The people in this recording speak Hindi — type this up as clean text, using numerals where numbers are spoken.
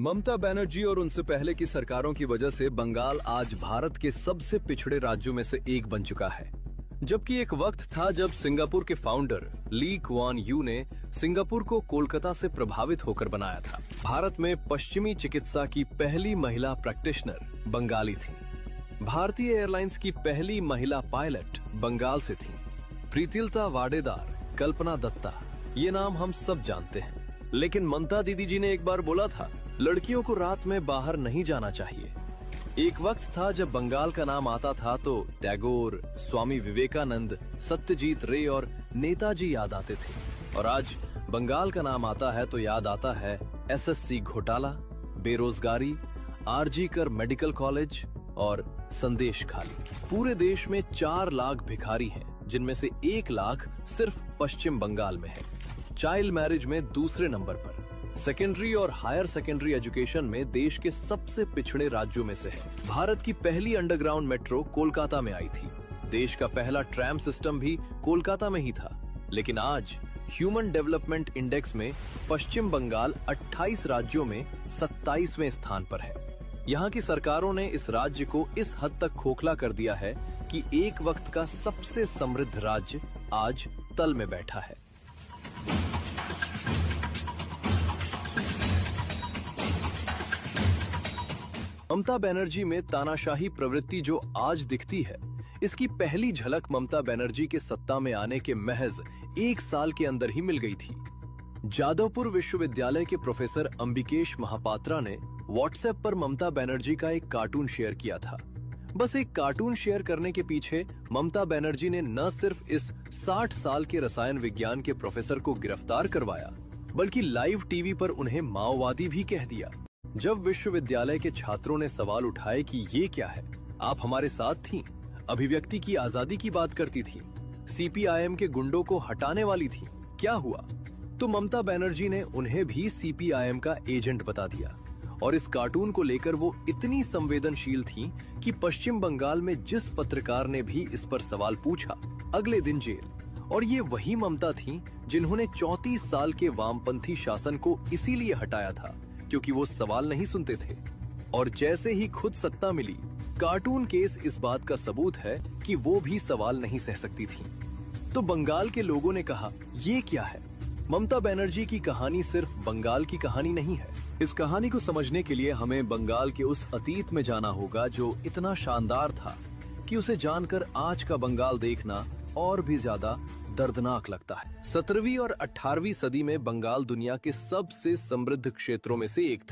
ममता बनर्जी और उनसे पहले की सरकारों की वजह से बंगाल आज भारत के सबसे पिछड़े राज्यों में से एक बन चुका है। जबकि एक वक्त था जब सिंगापुर के फाउंडर ली कुआन यू ने सिंगापुर को कोलकाता से प्रभावित होकर बनाया था। भारत में पश्चिमी चिकित्सा की पहली महिला प्रैक्टिशनर बंगाली थी। भारतीय एयरलाइंस की पहली महिला पायलट बंगाल से थी। प्रीतिलता वाडेदार, कल्पना दत्ता, ये नाम हम सब जानते हैं। लेकिन ममता दीदी जी ने एक बार बोला था, लड़कियों को रात में बाहर नहीं जाना चाहिए। एक वक्त था जब बंगाल का नाम आता था तो टैगोर, स्वामी विवेकानंद, सत्यजीत रे और नेताजी याद आते थे। और आज बंगाल का नाम आता है तो याद आता है एसएससी घोटाला, बेरोजगारी, आरजी कर मेडिकल कॉलेज और संदेश खाली। पूरे देश में 4 लाख भिखारी हैं, जिनमें से 1 लाख सिर्फ पश्चिम बंगाल में है। चाइल्ड मैरिज में दूसरे नंबर पर, सेकेंडरी और हायर सेकेंडरी एजुकेशन में देश के सबसे पिछड़े राज्यों में से है। भारत की पहली अंडरग्राउंड मेट्रो कोलकाता में आई थी। देश का पहला ट्रैम सिस्टम भी कोलकाता में ही था। लेकिन आज ह्यूमन डेवलपमेंट इंडेक्स में पश्चिम बंगाल 28 राज्यों में 27वें स्थान पर है। यहाँ की सरकारों ने इस राज्य को इस हद तक खोखला कर दिया है कि एक वक्त का सबसे समृद्ध राज्य आज तल में बैठा है। ममता बनर्जी में तानाशाही प्रवृत्ति जो आज दिखती है, इसकी पहली झलक ममता बनर्जी के सत्ता में आने के महज 1 साल के अंदर ही मिल गई थी। जादवपुर विश्वविद्यालय के प्रोफेसर अंबिकेश महापात्रा ने व्हाट्सएप पर ममता बनर्जी का एक कार्टून शेयर किया था। बस एक कार्टून शेयर करने के पीछे ममता बनर्जी ने न सिर्फ इस 60 साल के रसायन विज्ञान के प्रोफेसर को गिरफ्तार करवाया, बल्कि लाइव टीवी पर उन्हें माओवादी भी कह दिया। जब विश्वविद्यालय के छात्रों ने सवाल उठाए कि ये क्या है, आप हमारे साथ थीं, अभिव्यक्ति की आजादी की बात करती थीं, सीपीआईएम के गुंडों को हटाने वाली थीं, क्या हुआ? तो ममता बनर्जी ने उन्हें भी सीपीआईएम का एजेंट बता दिया। और इस कार्टून को लेकर वो इतनी संवेदनशील थीं कि पश्चिम बंगाल में जिस पत्रकार ने भी इस पर सवाल पूछा, अगले दिन जेल। और ये वही ममता थीं जिन्होंने 34 साल के वामपंथी शासन को इसीलिए हटाया था क्योंकि वो सवाल नहीं सुनते थे। और जैसे ही खुद सत्ता मिली, कार्टून केस इस बात का सबूत है कि वो भी सवाल नहीं सह सकती थीं। तो बंगाल के लोगों ने कहा, ये क्या है? ममता बनर्जी की कहानी सिर्फ बंगाल की कहानी नहीं है। इस कहानी को समझने के लिए हमें बंगाल के उस अतीत में जाना होगा जो इतना शानदार था कि उसे जानकर आज का बंगाल देखना और भी ज्यादा दर्दनाक लगता है। 17वीं और 18वीं सदी में बंगाल दुनिया के सबसे समृद्ध क्षेत्रों में से एक था।